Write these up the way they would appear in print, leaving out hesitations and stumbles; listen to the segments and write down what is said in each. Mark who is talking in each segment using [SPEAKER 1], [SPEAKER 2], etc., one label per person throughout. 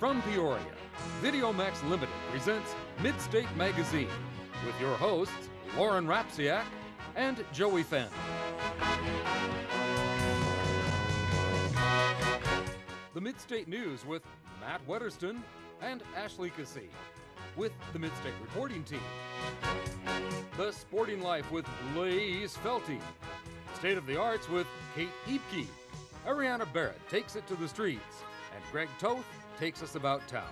[SPEAKER 1] From Peoria, VideoMax Limited presents Midstate Magazine with your hosts, Lauren Rapsiak and Joey Fenn. The Midstate News with Matt Wedderston and Ashley Cassee with the Midstate Reporting Team. The Sporting Life with Lace Felty. State of the Arts with Kate Epke. Ariana Barrett takes it to the streets, and Greg Toth takes us about town.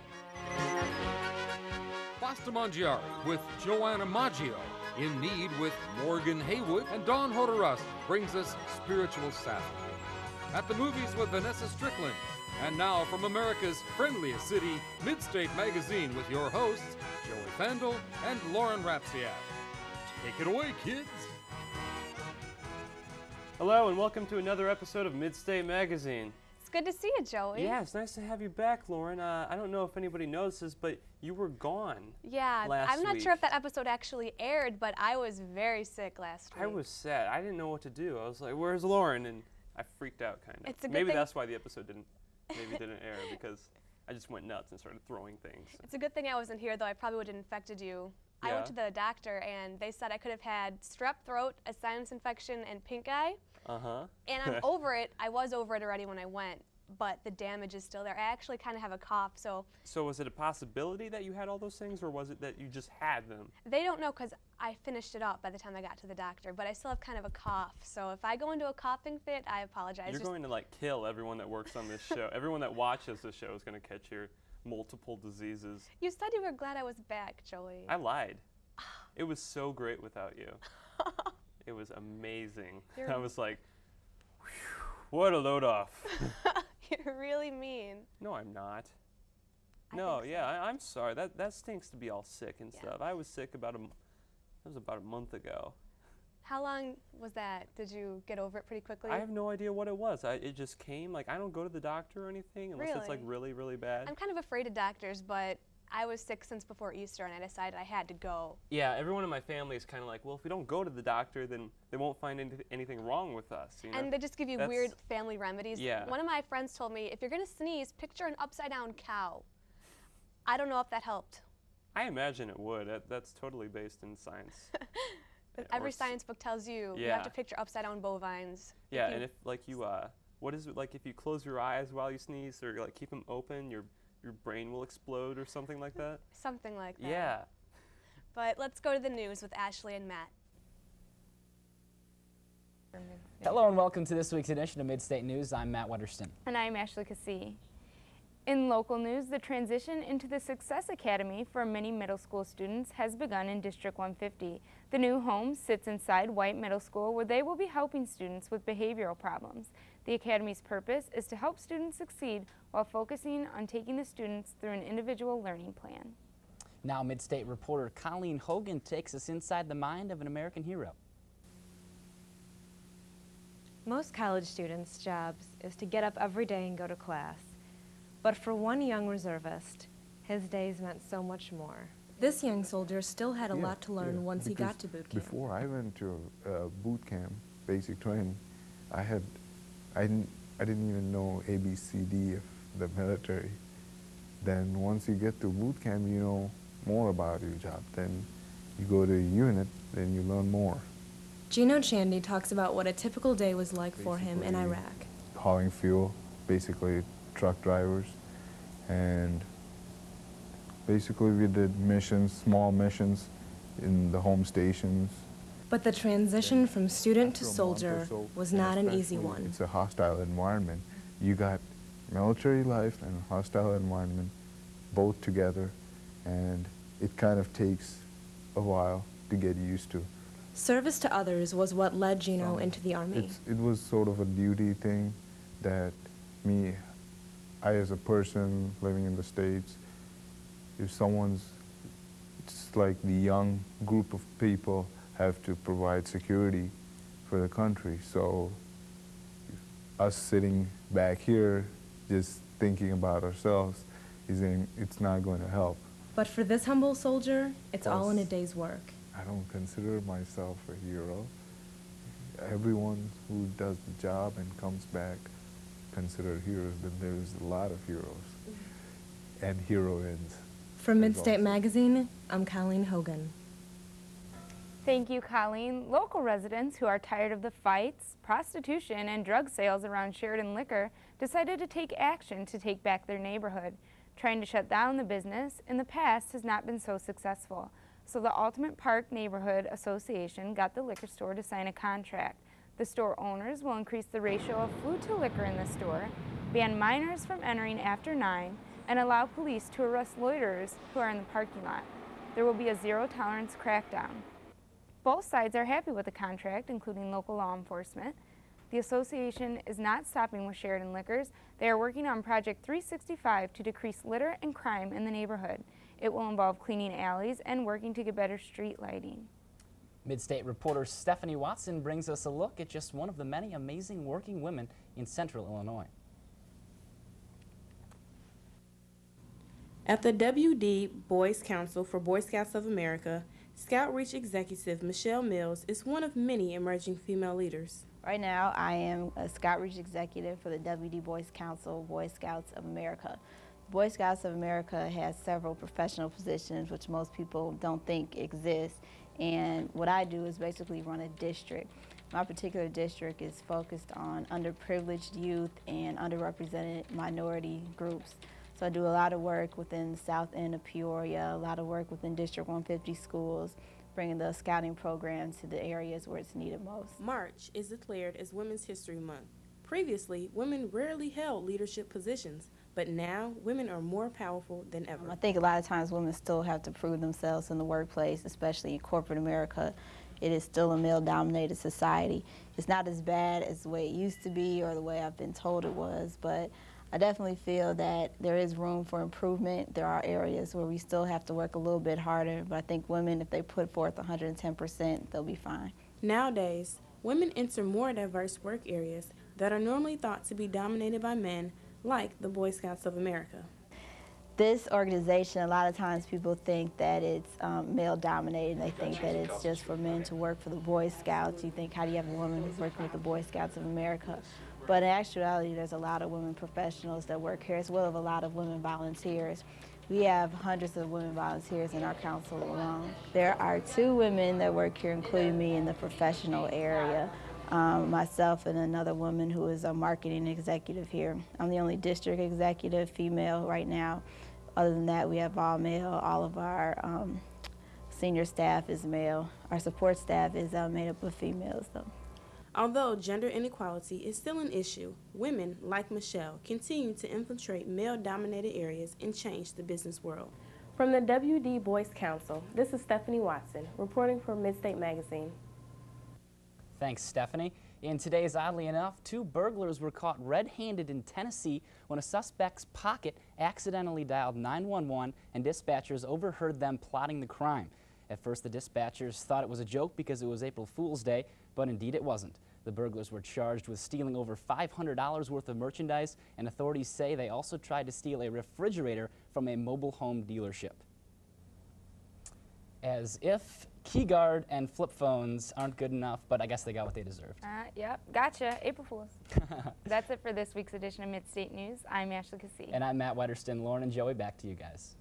[SPEAKER 1] Basta Mangiare with Joanna Maggio. In Need with Morgan Haywood, and Dawn Hodorowski brings us Spiritual Sabbath. At the Movies with Vanessa Strickland. And now from America's friendliest city, Midstate Magazine with your hosts, Joey Fandel and Lauren Rapsiak. Take it away, kids!
[SPEAKER 2] Hello and welcome to another episode of Midstate Magazine.
[SPEAKER 3] It's good to see you, Joey.
[SPEAKER 2] Yeah, it's nice to have you back, Lauren. I don't know if anybody notices, but you were gone
[SPEAKER 3] I'm not sure if that episode actually aired, but I was very sick last week.
[SPEAKER 2] I was sad. I didn't know what to do. I was like, where's Lauren? And I freaked out, kind of.
[SPEAKER 3] It's a good
[SPEAKER 2] Maybe
[SPEAKER 3] thing.
[SPEAKER 2] That's why the episode didn't air, because I just went nuts and started throwing things.
[SPEAKER 3] It's a good thing I wasn't here, though. I probably would have infected you.
[SPEAKER 2] Yeah.
[SPEAKER 3] I went to the doctor, and they said I could have had strep throat, a sinus infection, and pink eye.
[SPEAKER 2] Uh-huh.
[SPEAKER 3] And I'm over it. I was over it already when I went, but the damage is still there. I actually kind of have a cough, so...
[SPEAKER 2] So was it a possibility that you had all those things, or was it that you just had them?
[SPEAKER 3] They don't know, because I finished it up by the time I got to the doctor, but I still have kind of a cough. So if I go into a coughing fit, I apologize.
[SPEAKER 2] You're going to, like, kill everyone that works on this show. Everyone that watches this show is going to catch your multiple diseases.
[SPEAKER 3] You said you were glad I was back, Joey.
[SPEAKER 2] I lied. It was so great without you. It was amazing. I was like, whew, what a load off.
[SPEAKER 3] You're really mean.
[SPEAKER 2] No, I'm not. I'm sorry. That stinks to be all sick and stuff. I was sick about a month ago.
[SPEAKER 3] How long was that? Did you get over it pretty quickly?
[SPEAKER 2] I have no idea what it was. It just came. Like, I don't go to the doctor or anything unless it's like really, really bad.
[SPEAKER 3] I'm kind of afraid of doctors, but I was sick since before Easter, and I decided I had to go.
[SPEAKER 2] Yeah, everyone in my family is kind of like, well, if we don't go to the doctor, then they won't find anything wrong with us. You know?
[SPEAKER 3] And they just give you weird family remedies.
[SPEAKER 2] Yeah.
[SPEAKER 3] One of my friends told me, if you're going to sneeze, picture an upside-down cow. I don't know if that helped.
[SPEAKER 2] I imagine it would. That's totally based in science.
[SPEAKER 3] Every science book tells you you have to picture upside-down bovines.
[SPEAKER 2] Yeah, and if like you, what is it like if you close your eyes while you sneeze or like keep them open, your brain will explode or something like that?
[SPEAKER 3] Something like that.
[SPEAKER 2] Yeah.
[SPEAKER 3] But let's go to the news with Ashley and Matt.
[SPEAKER 4] Hello and welcome to this week's edition of Midstate News. I'm Matt Wedderston.
[SPEAKER 5] And I'm Ashley Cassee. In local news, the transition into the Success Academy for many middle school students has begun in District 150. The new home sits inside White Middle School, where they will be helping students with behavioral problems. The Academy's purpose is to help students succeed while focusing on taking the students through an individual learning plan.
[SPEAKER 4] Now Midstate reporter Colleen Hogan takes us inside the mind of an American hero.
[SPEAKER 6] Most college students' jobs is to get up every day and go to class. But for one young reservist, his days meant so much more. This young soldier still had a lot to learn once he got to boot camp.
[SPEAKER 7] Before I went to boot camp, basic training, I didn't even know ABCD of the military. Then once you get to boot camp, you know more about your job. Then you go to a unit, then you learn more.
[SPEAKER 6] Gino Chandy talks about what a typical day was like for him in Iraq.
[SPEAKER 7] Hauling fuel, basically truck drivers, and basically we did missions, small missions in the home stations.
[SPEAKER 6] But the transition from student to soldier was not an easy one.
[SPEAKER 7] It's a hostile environment. You got military life and a hostile environment both together, and it kind of takes a while to get used to.
[SPEAKER 6] Service to others was what led Gino into the Army.
[SPEAKER 7] It was sort of a duty thing that I as a person living in the States, if it's like the young group of people have to provide security for the country. So us sitting back here just thinking about ourselves, it's not going to help.
[SPEAKER 6] But for this humble soldier, it's all in a day's work.
[SPEAKER 7] I don't consider myself a hero. Everyone who does the job and comes back considered heroes, but there's a lot of heroes. and heroines.
[SPEAKER 6] From
[SPEAKER 7] That's
[SPEAKER 6] Midstate
[SPEAKER 7] awesome.
[SPEAKER 6] Magazine, I'm Colleen Hogan.
[SPEAKER 5] Thank you, Colleen. Local residents who are tired of the fights, prostitution, and drug sales around Sheridan Liquor decided to take action to take back their neighborhood. Trying to shut down the business in the past has not been so successful, so the Ultimate Park Neighborhood Association got the liquor store to sign a contract. The store owners will increase the ratio of food to liquor in the store, ban minors from entering after 9, and allow police to arrest loiterers who are in the parking lot. There will be a zero-tolerance crackdown. Both sides are happy with the contract, including local law enforcement. The association is not stopping with Sheridan Liquors. They are working on Project 365 to decrease litter and crime in the neighborhood. It will involve cleaning alleys and working to get better street lighting.
[SPEAKER 4] Midstate reporter Stephanie Watson brings us a look at just one of the many amazing working women in Central Illinois.
[SPEAKER 8] At the WD Boys Council for Boy Scouts of America, Scout Reach Executive Michelle Mills is one of many emerging female leaders.
[SPEAKER 9] Right now, I am a Scout Reach Executive for the WD Boys Council Boy Scouts of America. Boy Scouts of America has several professional positions which most people don't think exist, and what I do is basically run a district. My particular district is focused on underprivileged youth and underrepresented minority groups. So I do a lot of work within the south end of Peoria, a lot of work within District 150 schools, bringing the scouting program to the areas where it's needed most.
[SPEAKER 8] March is declared as Women's History Month. Previously, women rarely held leadership positions, but now women are more powerful than ever.
[SPEAKER 9] I think a lot of times women still have to prove themselves in the workplace, especially in corporate America. It is still a male-dominated society. It's not as bad as the way it used to be or the way I've been told it was, but I definitely feel that there is room for improvement. There are areas where we still have to work a little bit harder, but I think women, if they put forth 110%, they'll be fine.
[SPEAKER 8] Nowadays, women enter more diverse work areas that are normally thought to be dominated by men, like the Boy Scouts of America.
[SPEAKER 9] This organization, a lot of times people think that it's male-dominated, and they think that it's just for men to work for the Boy Scouts. You think, how do you have a woman who's working with the Boy Scouts of America? But in actuality, there's a lot of women professionals that work here, as well as a lot of women volunteers. We have hundreds of women volunteers in our council alone. There are 2 women that work here, including me, in the professional area. Myself and another woman who is a marketing executive here. I'm the only district executive female right now. Other than that, we have all male. All of our senior staff is male. Our support staff is made up of females, though.
[SPEAKER 8] Although gender inequality is still an issue, women like Michelle continue to infiltrate male-dominated areas and change the business world. From the WD Boys Council, this is Stephanie Watson, reporting for Midstate Magazine.
[SPEAKER 4] Thanks, Stephanie. In today's Oddly Enough, 2 burglars were caught red-handed in Tennessee when a suspect's pocket accidentally dialed 911 and dispatchers overheard them plotting the crime. At first, the dispatchers thought it was a joke because it was April Fool's Day, but indeed it wasn't. The burglars were charged with stealing over $500 worth of merchandise, and authorities say they also tried to steal a refrigerator from a mobile home dealership. As if key guard and flip phones aren't good enough, but I guess they got what they deserved.
[SPEAKER 5] Yep, gotcha. April Fools. That's it for this week's edition of Midstate News. I'm Ashley Cassie.
[SPEAKER 4] And I'm Matt Wetterston. Lauren and Joey, back to you guys.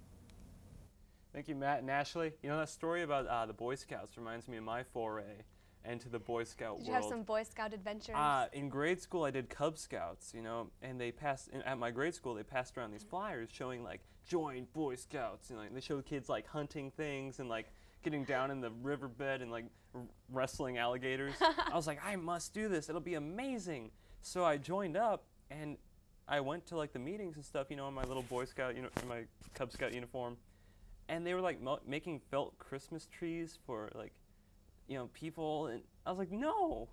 [SPEAKER 2] Thank you, Matt and Ashley. You know, that story about the Boy Scouts reminds me of my foray into the Boy Scout world.
[SPEAKER 3] Did you have some Boy Scout adventures?
[SPEAKER 2] In grade school, I did Cub Scouts, you know, and they passed, at my grade school, they passed around these flyers showing, like, join Boy Scouts. You know, they showed kids, like, hunting things and, like, getting down in the riverbed and, like, wrestling alligators. I was like, I must do this. It'll be amazing. So I joined up, and I went to, like, the meetings and stuff, you know, in my little Boy Scout, in my Cub Scout uniform. And they were, like, making felt Christmas trees for, like, you know, people, and I was like, no.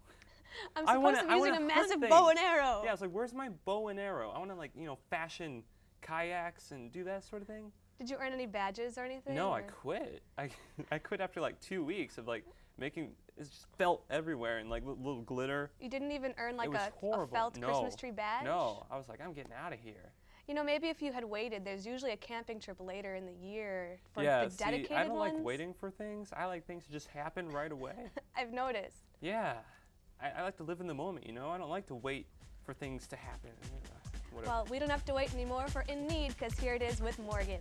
[SPEAKER 3] I'm supposed to be using a massive bow and arrow.
[SPEAKER 2] Yeah, I was like, where's my bow and arrow? I want to, like, you know, fashion kayaks and do that sort of thing.
[SPEAKER 3] Did you earn any badges or anything?
[SPEAKER 2] No,
[SPEAKER 3] or?
[SPEAKER 2] I quit. I quit after like 2 weeks of like making, it's just felt everywhere and like little glitter.
[SPEAKER 3] You didn't even earn like a felt
[SPEAKER 2] no.
[SPEAKER 3] Christmas tree badge?
[SPEAKER 2] No, I was like, I'm getting out of here.
[SPEAKER 3] You know, maybe if you had waited, there's usually a camping trip later in the year for
[SPEAKER 2] yeah,
[SPEAKER 3] the dedicated ones.
[SPEAKER 2] I don't like waiting for things. I like things to just happen right away.
[SPEAKER 3] I've noticed.
[SPEAKER 2] Yeah, I like to live in the moment, you know? I don't like to wait for things to happen. whatever.
[SPEAKER 3] Well, we don't have to wait anymore for In Need, because here it is with Morgan.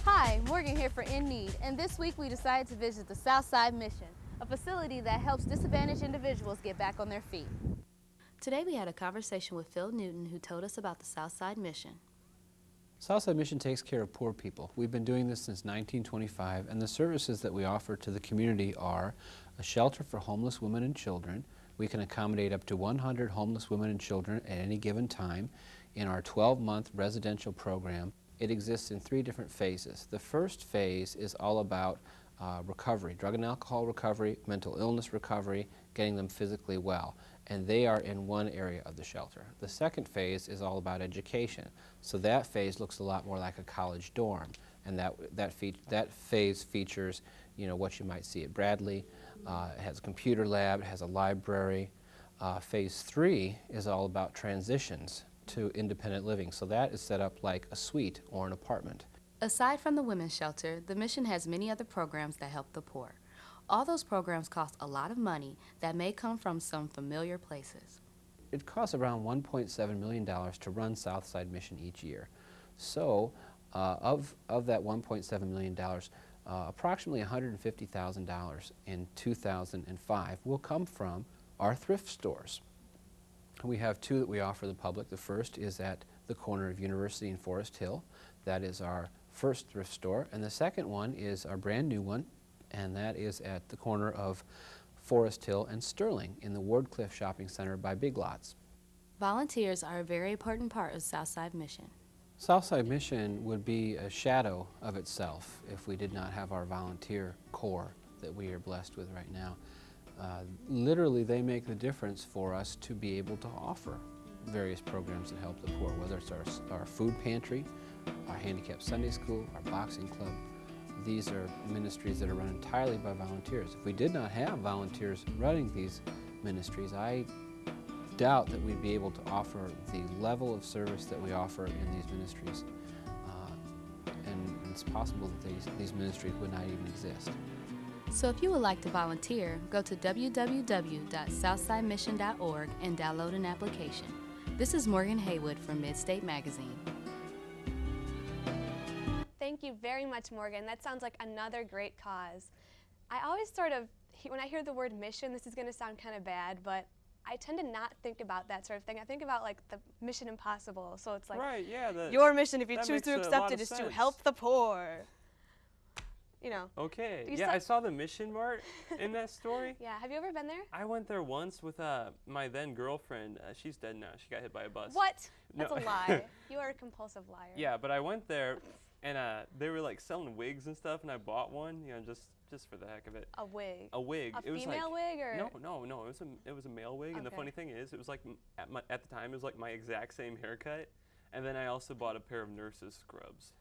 [SPEAKER 10] Hi, Morgan here for In Need, and this week we decided to visit the Southside Mission, a facility that helps disadvantaged individuals get back on their feet.
[SPEAKER 11] Today we had a conversation with Phil Newton, who told us about the Southside Mission.
[SPEAKER 12] Southside Mission takes care of poor people. We've been doing this since 1925, and the services that we offer to the community are a shelter for homeless women and children. We can accommodate up to 100 homeless women and children at any given time in our 12-month residential program. It exists in 3 different phases. The first phase is all about recovery, drug and alcohol recovery, mental illness recovery, getting them physically well. And they are in one area of the shelter. The second phase is all about education. So that phase looks a lot more like a college dorm. And that phase features, you know, what you might see at Bradley. It has a computer lab, it has a library. Phase 3 is all about transitions to independent living. So that is set up like a suite or an apartment.
[SPEAKER 11] Aside from the women's shelter, the mission has many other programs that help the poor. All those programs cost a lot of money that may come from some familiar places.
[SPEAKER 12] It costs around $1.7 million to run Southside Mission each year. So of that $1.7 million, approximately $150,000 in 2005 will come from our thrift stores. We have 2 that we offer the public. The first is at the corner of University and Forest Hill. That is our first thrift store. And the second one is our brand new one, and that is at the corner of Forest Hill and Sterling in the Wardcliff Shopping Center by Big Lots.
[SPEAKER 11] Volunteers are a very important part of Southside Mission.
[SPEAKER 12] Southside Mission would be a shadow of itself if we did not have our volunteer corps that we are blessed with right now. Literally, they make the difference for us to be able to offer various programs that help the poor, whether it's our food pantry, our handicapped Sunday school, our boxing club. These are ministries that are run entirely by volunteers. If we did not have volunteers running these ministries, I doubt that we'd be able to offer the level of service that we offer in these ministries. And it's possible that these ministries would not even exist.
[SPEAKER 11] So if you would like to volunteer, go to www.southsidemission.org and download an application. This is Morgan Haywood from Midstate Magazine.
[SPEAKER 3] Thank you very much, Morgan. That sounds like another great cause. I always when I hear the word mission, this is going to sound kind of bad, but I tend to not think about that sort of thing. I think about like the Mission Impossible. So it's like,
[SPEAKER 2] right, yeah,
[SPEAKER 3] your mission, if you choose to accept it, is to help the poor. You know.
[SPEAKER 2] Okay. Yeah, I saw the Mission Mart in that story.
[SPEAKER 3] Yeah. Have you ever been there?
[SPEAKER 2] I went there once with my then girlfriend. She's dead now. She got hit by a bus.
[SPEAKER 3] What? That's a lie. You are a compulsive liar.
[SPEAKER 2] Yeah, but I went there, and they were like selling wigs and stuff, and I bought one, you know, just for the heck of it.
[SPEAKER 3] A wig.
[SPEAKER 2] A wig.
[SPEAKER 3] A female wig or?
[SPEAKER 2] No. It was a male wig, and the funny thing is, it was like at the time it was like my exact same haircut, and then I also bought a pair of nurse's scrubs.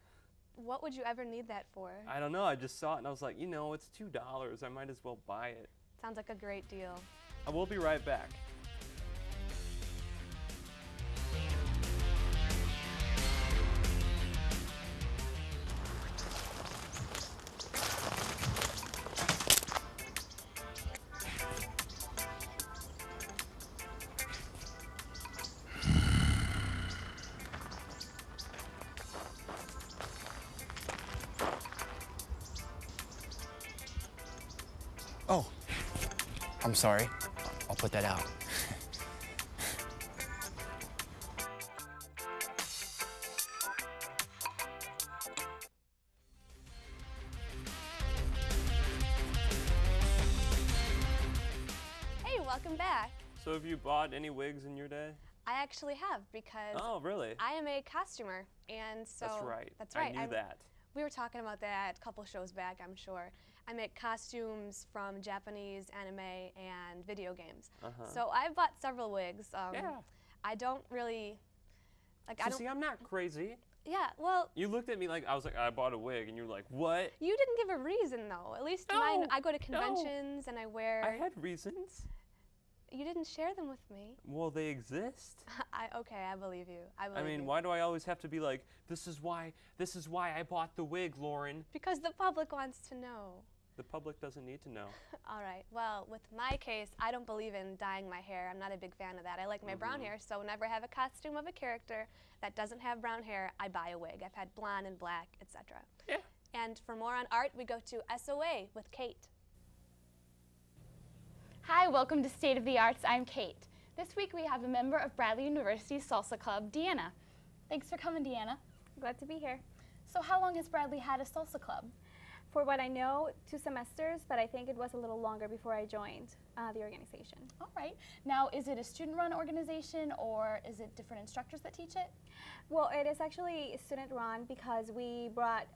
[SPEAKER 3] What would you ever need that for?
[SPEAKER 2] I don't know. I just saw it and I was like, you know, it's $2. I might as well buy it.
[SPEAKER 3] Sounds like a great deal.
[SPEAKER 2] I will be right back.
[SPEAKER 13] Oh, I'm sorry. I'll put that out.
[SPEAKER 3] Hey, welcome back.
[SPEAKER 2] So have you bought any wigs in your day?
[SPEAKER 3] I actually have, because
[SPEAKER 2] oh, really?
[SPEAKER 3] I am a costumer, and so
[SPEAKER 2] that's right.
[SPEAKER 3] That's right.
[SPEAKER 2] I knew that.
[SPEAKER 3] We were talking about that a couple shows back, I'm sure. I make costumes from Japanese anime and video games. So I've bought several wigs.
[SPEAKER 2] Yeah.
[SPEAKER 3] I don't really, like,
[SPEAKER 2] So see, I'm not crazy.
[SPEAKER 3] Yeah, well.
[SPEAKER 2] You looked at me like, I was like, I bought a wig, and you were like, what?
[SPEAKER 3] You didn't give a reason, though. At least mine, I go to conventions and I wear.
[SPEAKER 2] I had reasons.
[SPEAKER 3] You didn't share them with me.
[SPEAKER 2] Well, they exist.
[SPEAKER 3] Okay, I believe you.
[SPEAKER 2] I mean, why do I always have to be like, this is why I bought the wig, Lauren?
[SPEAKER 3] Because the public wants to know.
[SPEAKER 2] The public doesn't need to know.
[SPEAKER 3] All right. Well, with my case, I don't believe in dyeing my hair. I'm not a big fan of that. I like my brown hair, so whenever I have a costume of a character that doesn't have brown hair, I buy a wig. I've had blonde and black, etc.
[SPEAKER 2] Yeah.
[SPEAKER 3] And for more on art, we go to SOA with Kate.
[SPEAKER 14] Hi, welcome to State of the Arts. I'm Kate. This week we have a member of Bradley University's Salsa Club, Deanna. Thanks for coming, Deanna.
[SPEAKER 15] Glad to be here.
[SPEAKER 14] So how long has Bradley had a salsa club?
[SPEAKER 15] For what I know, 2 semesters, but I think it was a little longer before I joined the organization.
[SPEAKER 14] All right. Now, is it a student-run organization or is it different instructors that teach it?
[SPEAKER 15] Well, it is actually student-run because we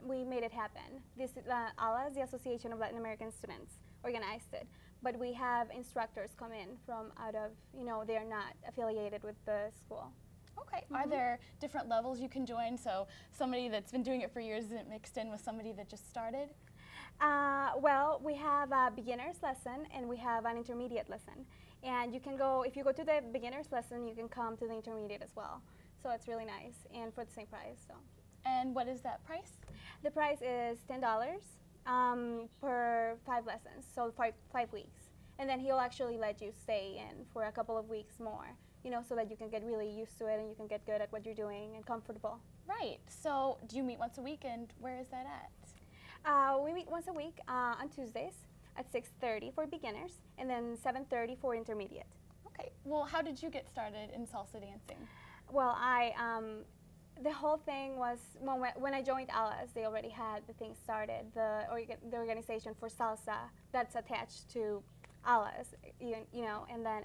[SPEAKER 15] made it happen. This ALAS, the Association of Latin American Students, organized it. But we have instructors come in from out of, they're not affiliated with the school.
[SPEAKER 14] Okay. Are there different levels you can join? So somebody that's been doing it for years isn't mixed in with somebody that just started?
[SPEAKER 15] Well, we have a beginner's lesson and we have an intermediate lesson. And you can go, if you go to the beginner's lesson, you can come to the intermediate as well. So it's really nice and for the same price. So.
[SPEAKER 14] And what is that price?
[SPEAKER 15] The price is $10 per 5 lessons, so 5 weeks. And then he'll actually let you stay in for a couple of weeks more, so that you can get really used to it and you can get good at what you're doing and comfortable.
[SPEAKER 14] Right. So do you meet once a week, and where is that at?
[SPEAKER 15] We meet once a week on Tuesdays at 6:30 for beginners and then 7:30 for intermediate.
[SPEAKER 14] Okay. Well, how did you get started in salsa dancing?
[SPEAKER 15] Well, the whole thing was when I joined ALAS, they already had the thing started, the organization for salsa that's attached to ALAS, and then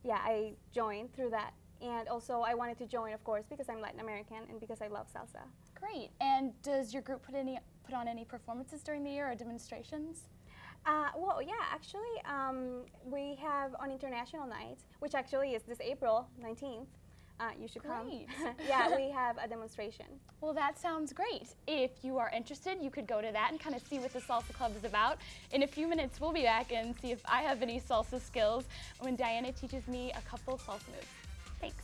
[SPEAKER 15] I joined through that. And also I wanted to join, of course, because I'm Latin American and because I love salsa.
[SPEAKER 14] Great. And does your group put on any performances during the year or demonstrations?
[SPEAKER 15] Well, yeah, actually, we have on International Night, which actually is this April 19th. You should come. Yeah, we have a demonstration.
[SPEAKER 14] Well, that sounds great. If you are interested, you could go to that and kind of see what the Salsa Club is about. In a few minutes, we'll be back and see if I have any salsa skills when Diana teaches me a couple salsa moves. Thanks.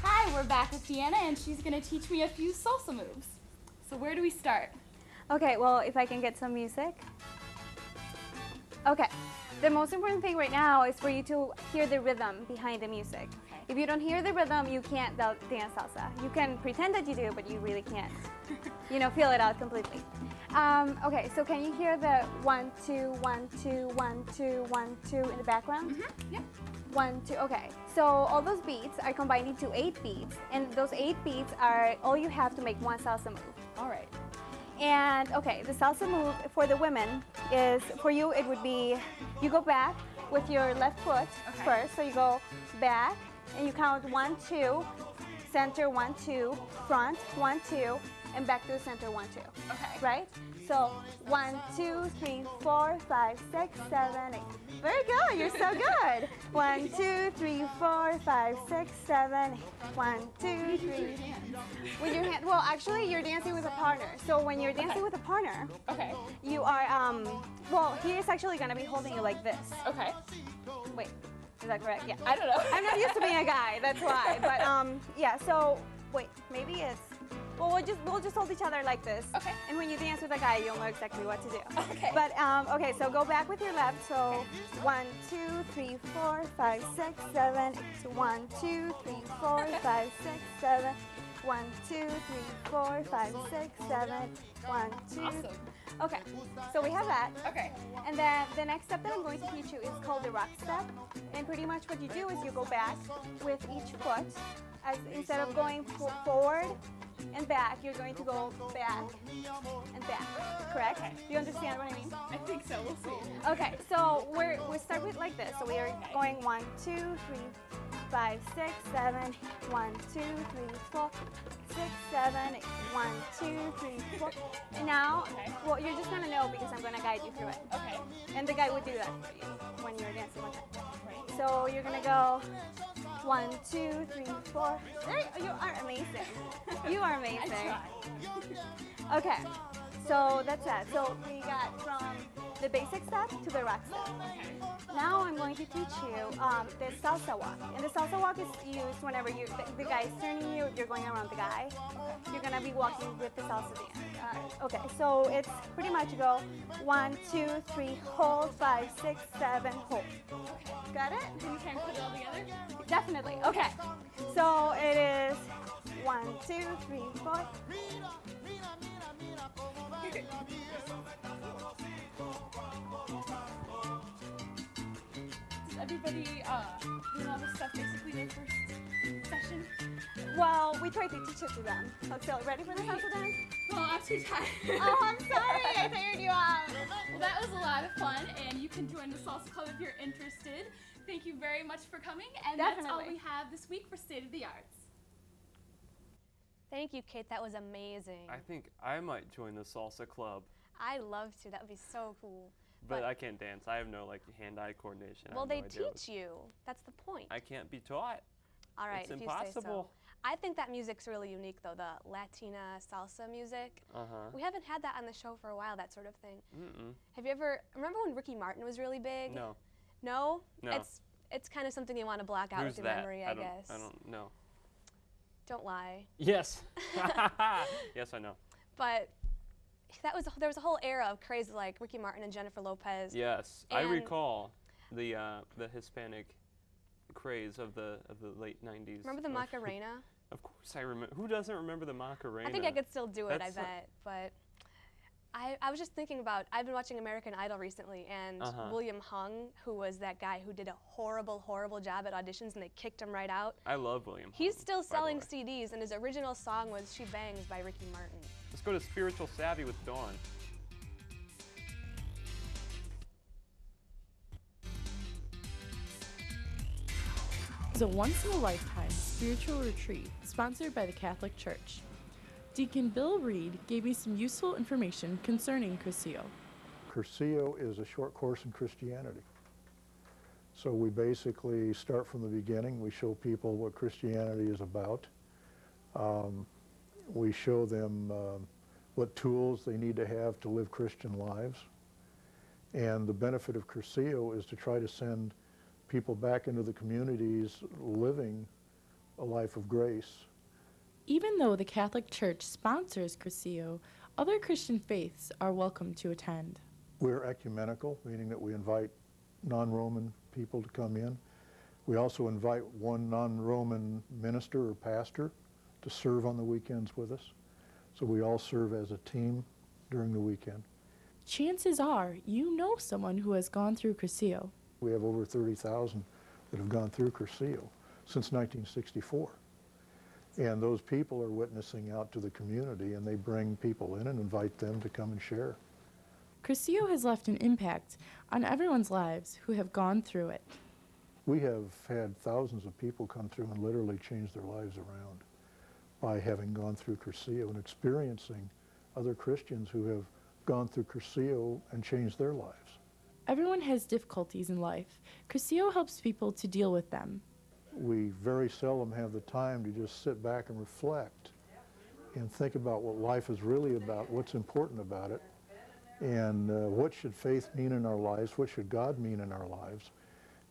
[SPEAKER 14] Hi, we're back with Deanna, and she's going to teach me a few salsa moves. So where do we start?
[SPEAKER 15] Okay, well, if I can get some music. Okay, the most important thing right now is for you to hear the rhythm behind the music. Okay. If you don't hear the rhythm, you can't dance salsa. You can pretend that you do, but you really can't, feel it out completely. Okay, so can you hear the 1, 2, 1, 2, 1, 2, 1, 2 in the background?
[SPEAKER 14] Mm-hmm. Yep.
[SPEAKER 15] 1, 2, okay. So all those beats are combined into 8 beats, and those 8 beats are all you have to make one salsa move.
[SPEAKER 14] All right.
[SPEAKER 15] And okay, the salsa move for the women is, for you it would be, you go back with your left foot first, so you go back and you count 1, 2, center 1, 2, front 1, 2, and back to the center 1, 2.
[SPEAKER 14] Okay.
[SPEAKER 15] Right? So 1, 2, 3, 4, 5, 6, 7, 8. Very good, you're so good. 1, 2, 3, 4, 5, 6, 7, 8. 1, 2, 3. With your hand, well, actually, you're dancing with a partner. So when you're dancing with a partner, you are, well, he is actually going to be holding you like this.
[SPEAKER 14] Okay.
[SPEAKER 15] Wait, is that correct? Yeah.
[SPEAKER 14] I don't know.
[SPEAKER 15] I'm not used to being a guy, that's why. But, yeah, so, wait, maybe it's, well, we'll just hold each other like this.
[SPEAKER 14] Okay.
[SPEAKER 15] And when you dance with a guy, you'll know exactly what to do.
[SPEAKER 14] Okay.
[SPEAKER 15] But, okay, so go back with your left. So 1, 2, 3, 4, 5, 6, 7, 8. So 1, 2, 3, 4, 5, 6, 7. 1, 2, 3, 4, 5, 6, 7. 1, 2.
[SPEAKER 14] Awesome.
[SPEAKER 15] Okay, so we have that.
[SPEAKER 14] Okay.
[SPEAKER 15] And then the next step that I'm going to teach you is called the rock step. And pretty much what you do is you go back with each foot. Instead of going forward and back, you're going to go back and back, correct? Okay. Do you understand what I mean?
[SPEAKER 14] I think so, we'll see.
[SPEAKER 15] Okay, so we start with like this. So we are going 1, 2, 3, 5, 6, 7, 1, 2, 3, 4, 6, 7, 8, 1, 2, 3, 4. And now, well, you're just gonna know because I'm gonna guide you through it.
[SPEAKER 14] Okay.
[SPEAKER 15] And the guy would do that for you when you're dancing like that. Right. So you're gonna go 1, 2, 3, 4. There you are amazing. You are amazing.
[SPEAKER 14] I try.
[SPEAKER 15] Okay. So that's that. So we got from the basic step to the rock step. Now I'm going to teach you the salsa walk. And the salsa walk is used whenever the guy is turning you, you're going around the guy. You're going to be walking with the salsa dance. Okay, so it's pretty much go 1, 2, 3, hold, 5, 6, 7, hold. Got it?
[SPEAKER 14] Can you try and put it all together?
[SPEAKER 15] Definitely. Okay. So it is 1, 2, 3, 4.
[SPEAKER 14] Does everybody learn all this stuff basically their first session?
[SPEAKER 15] Well, we try to teach it to them. So, ready for the salsa dance?
[SPEAKER 14] Well, I'm too tired.
[SPEAKER 15] Oh, I'm sorry. I tired you out.
[SPEAKER 14] Well, that was a lot of fun, and you can join the salsa club if you're interested. Thank you very much for coming, and
[SPEAKER 15] Definitely.
[SPEAKER 14] that's all we have this week for State of the Arts.
[SPEAKER 3] Thank you, Kate. That was amazing.
[SPEAKER 2] I think I might join the salsa club.
[SPEAKER 3] I'd love to. That would be so cool.
[SPEAKER 2] But I can't dance. I have no like hand-eye coordination.
[SPEAKER 3] Well,
[SPEAKER 2] they
[SPEAKER 3] they teach you. That's the point.
[SPEAKER 2] I can't be taught.
[SPEAKER 3] All right,
[SPEAKER 2] It's
[SPEAKER 3] if
[SPEAKER 2] impossible.
[SPEAKER 3] you say so. I think that music's really unique, though, the Latina salsa music. We haven't had that on the show for a while, that sort of thing. Have you ever, remember when Ricky Martin was really big?
[SPEAKER 2] No.
[SPEAKER 3] No?
[SPEAKER 2] No.
[SPEAKER 3] It's kind of something you want to block out
[SPEAKER 2] Who's
[SPEAKER 3] with your
[SPEAKER 2] that?
[SPEAKER 3] memory, I guess.
[SPEAKER 2] I don't know.
[SPEAKER 3] Don't lie.
[SPEAKER 2] Yes. Yes, I know.
[SPEAKER 3] But there was a whole era of craze like Ricky Martin and Jennifer Lopez.
[SPEAKER 2] Yes, I recall the Hispanic craze of the late 90s.
[SPEAKER 3] Remember the Macarena?
[SPEAKER 2] Of course I remember. Who doesn't remember the Macarena?
[SPEAKER 3] I think I could still do it,
[SPEAKER 2] That's
[SPEAKER 3] I bet. But I was just thinking about, I've been watching American Idol recently, and William Hung, who was that guy who did a horrible, horrible job at auditions, and they kicked him right out.
[SPEAKER 2] I love William Hung.
[SPEAKER 3] He's still selling CDs, and his original song was She Bangs by Ricky Martin.
[SPEAKER 2] Let's go to Spiritual Savvy with Dawn.
[SPEAKER 16] It's a once-in-a-lifetime spiritual retreat sponsored by the Catholic Church. Deacon Bill Reed gave me some useful information concerning Cursillo.
[SPEAKER 17] Cursillo is a short course in Christianity. So we basically start from the beginning. We show people what Christianity is about. We show them what tools they need to have to live Christian lives. And the benefit of Cursillo is to try to send people back into the communities living a life of grace.
[SPEAKER 16] Even though the Catholic Church sponsors Cursillo, other Christian faiths are welcome to attend.
[SPEAKER 17] We're ecumenical, meaning that we invite non-Roman people to come in. We also invite one non-Roman minister or pastor to serve on the weekends with us. So we all serve as a team during the weekend.
[SPEAKER 16] Chances are you know someone who has gone through Cursillo.
[SPEAKER 17] We have over 30,000 that have gone through Cursillo since 1964. And those people are witnessing out to the community, and they bring people in and invite them to come and share.
[SPEAKER 16] Cursillo has left an impact on everyone's lives who have gone through it.
[SPEAKER 17] We have had thousands of people come through and literally change their lives around by having gone through Cursillo and experiencing other Christians who have gone through Cursillo and changed their lives.
[SPEAKER 16] Everyone has difficulties in life. Cursillo helps people to deal with them.
[SPEAKER 17] We very seldom have the time to just sit back and reflect and think about what life is really about, what's important about it, and what should faith mean in our lives, what should God mean in our lives,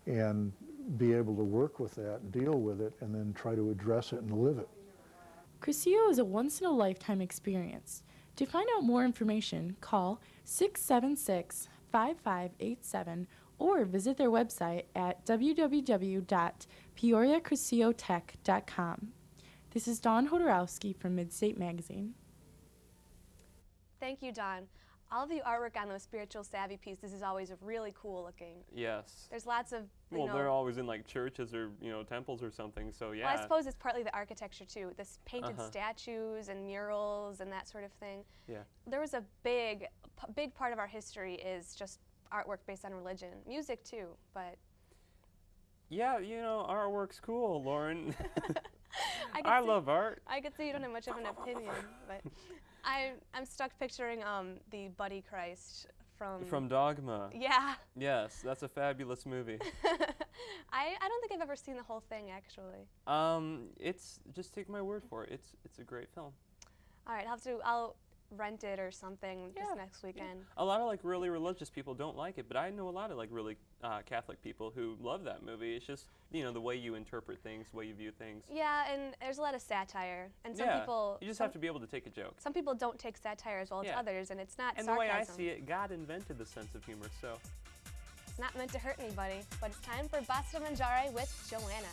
[SPEAKER 17] and be able to work with that, deal with it, and then try to address it and live it.
[SPEAKER 16] Cursillo is a once-in-a-lifetime experience. To find out more information, call 676-5587 or visit their website at www.peoriacurcillotech.com. This is Dawn Hodorowski from Midstate Magazine.
[SPEAKER 3] Thank you, Dawn. All of the artwork on those spiritual savvy pieces is always really cool looking.
[SPEAKER 2] Yes.
[SPEAKER 3] There's lots of,
[SPEAKER 2] well, they're always in like churches or, temples or something, so yeah.
[SPEAKER 3] Well, I suppose it's partly the architecture too. This painted statues and murals and that sort of thing.
[SPEAKER 2] Yeah.
[SPEAKER 3] There was a big part of our history is just artwork based on religion. Music too, but.
[SPEAKER 2] Yeah, artwork's cool, Lauren. I love art.
[SPEAKER 3] I could see you don't have much of an opinion, but I'm stuck picturing the Buddy Christ from
[SPEAKER 2] Dogma.
[SPEAKER 3] Yeah.
[SPEAKER 2] Yes, that's a fabulous movie.
[SPEAKER 3] I don't think I've ever seen the whole thing actually.
[SPEAKER 2] It's just take my word for it. It's a great film.
[SPEAKER 3] All right, rent it or something this next weekend.
[SPEAKER 2] A lot of like really religious people don't like it, but I know a lot of like really Catholic people who love that movie. It's just, you know, the way you interpret things, the way you view things.
[SPEAKER 3] Yeah, and there's a lot of satire, and some people.
[SPEAKER 2] You just have to be able to take a joke.
[SPEAKER 3] Some people don't take satire as well as others, and it's not
[SPEAKER 2] And
[SPEAKER 3] sarcasm.
[SPEAKER 2] the way I see it, God invented the sense of humor, so.
[SPEAKER 3] It's not meant to hurt anybody, but it's time for Basta Mangiare with Joanna.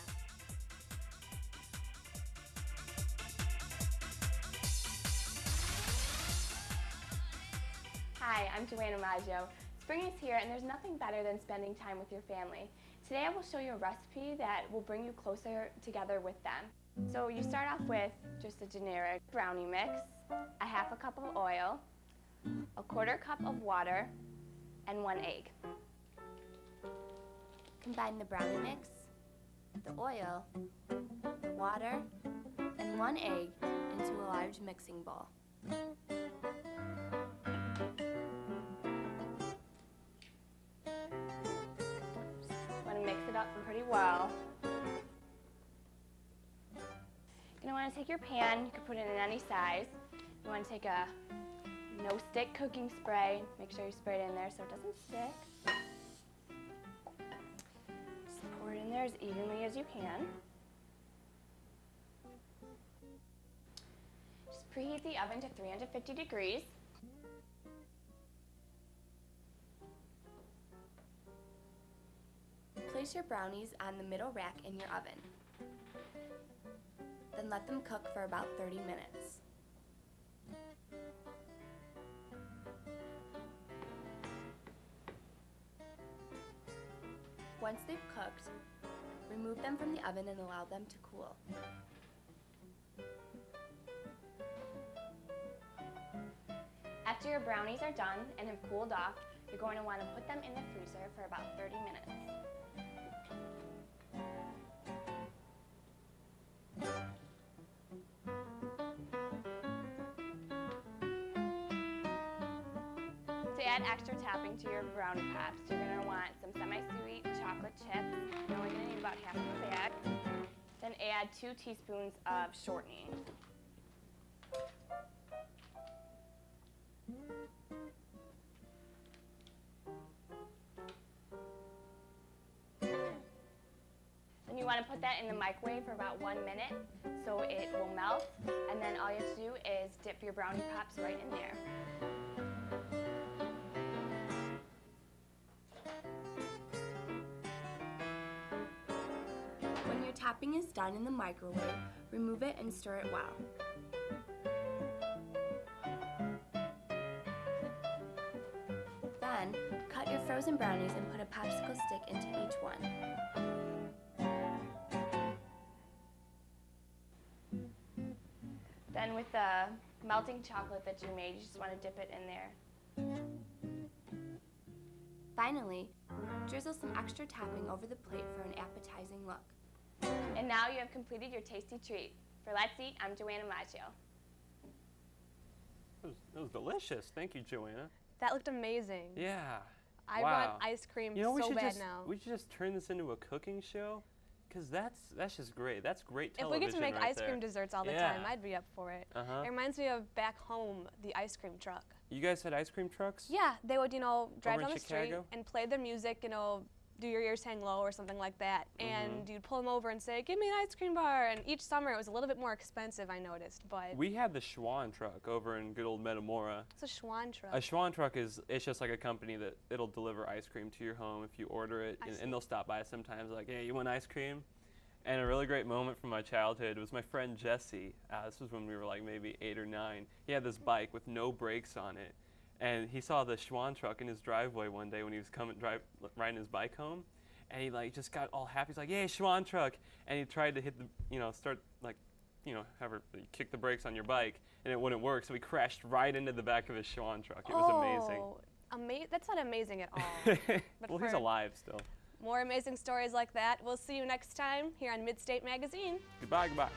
[SPEAKER 18] Hi, I'm Joanna Maggio. Spring is here and there's nothing better than spending time with your family. Today I will show you a recipe that will bring you closer together with them. So you start off with just a generic brownie mix, a half a cup of oil, a quarter cup of water, and 1 egg.
[SPEAKER 11] Combine the brownie mix, the oil, the water, and 1 egg into a large mixing bowl.
[SPEAKER 18] Mix it up pretty well. You're going to want to take your pan, you can put it in any size. You want to take a no-stick cooking spray. Make sure you spray it in there so it doesn't stick. Just pour it in there as evenly as you can. Just preheat the oven to 350 degrees.
[SPEAKER 11] Place your brownies on the middle rack in your oven. Then let them cook for about 30 minutes. Once they've cooked, remove them from the oven and allow them to cool.
[SPEAKER 18] After your brownies are done and have cooled off, you're going to want to put them in the freezer for about 30 minutes. To add extra topping to your brownie pops, you're going to want some semi-sweet chocolate chips. You're only going to need about half of a bag. Then add 2 teaspoons of shortening. Then you want to put that in the microwave for about 1 minute so it will melt, and then all you have to do is dip your brownie pops right in there.
[SPEAKER 11] When your topping is done in the microwave, remove it and stir it well. Then, cut your frozen brownies and put a popsicle stick into each one.
[SPEAKER 18] Then with the melting chocolate that you made, you just want to dip it in there.
[SPEAKER 11] Finally, drizzle some extra topping over the plate for an appetizing look.
[SPEAKER 18] And now you have completed your tasty treat. For Let's Eat, I'm Joanna Maggio.
[SPEAKER 2] It was delicious. Thank you, Joanna.
[SPEAKER 3] That looked amazing.
[SPEAKER 2] Yeah.
[SPEAKER 3] I want ice cream so bad now.
[SPEAKER 2] We should just turn this into a cooking show, because that's just great. That's great
[SPEAKER 3] If
[SPEAKER 2] television.
[SPEAKER 3] we get to make
[SPEAKER 2] right
[SPEAKER 3] ice cream desserts all the time, I'd be up for it. It reminds me of back home, the ice cream truck.
[SPEAKER 2] You guys had ice cream trucks?
[SPEAKER 3] Yeah, they would, drive down the street
[SPEAKER 2] Chicago?
[SPEAKER 3] and play their music, do your ears hang low or something like that. And you'd pull them over and say, give me an ice cream bar. And each summer it was a little bit more expensive, I noticed. But
[SPEAKER 2] We had the Schwann truck over in good old Metamora.
[SPEAKER 3] It's a Schwann truck.
[SPEAKER 2] A Schwann truck it's just like a company that it'll deliver ice cream to your home if you order it. And they'll stop by sometimes like, hey, you want ice cream? And a really great moment from my childhood was my friend Jesse. This was when we were like maybe 8 or 9. He had this bike with no brakes on it. And he saw the Schwann truck in his driveway one day when he was riding his bike home. And he just got all happy. He's like, "Yay, Schwann truck!" And he tried to hit kick the brakes on your bike, and it wouldn't work. So he crashed right into the back of his Schwann truck. It was amazing.
[SPEAKER 3] That's not amazing at all. But
[SPEAKER 2] well, he's alive still.
[SPEAKER 3] More amazing stories like that. We'll see you next time here on Midstate Magazine.
[SPEAKER 2] Goodbye, goodbye.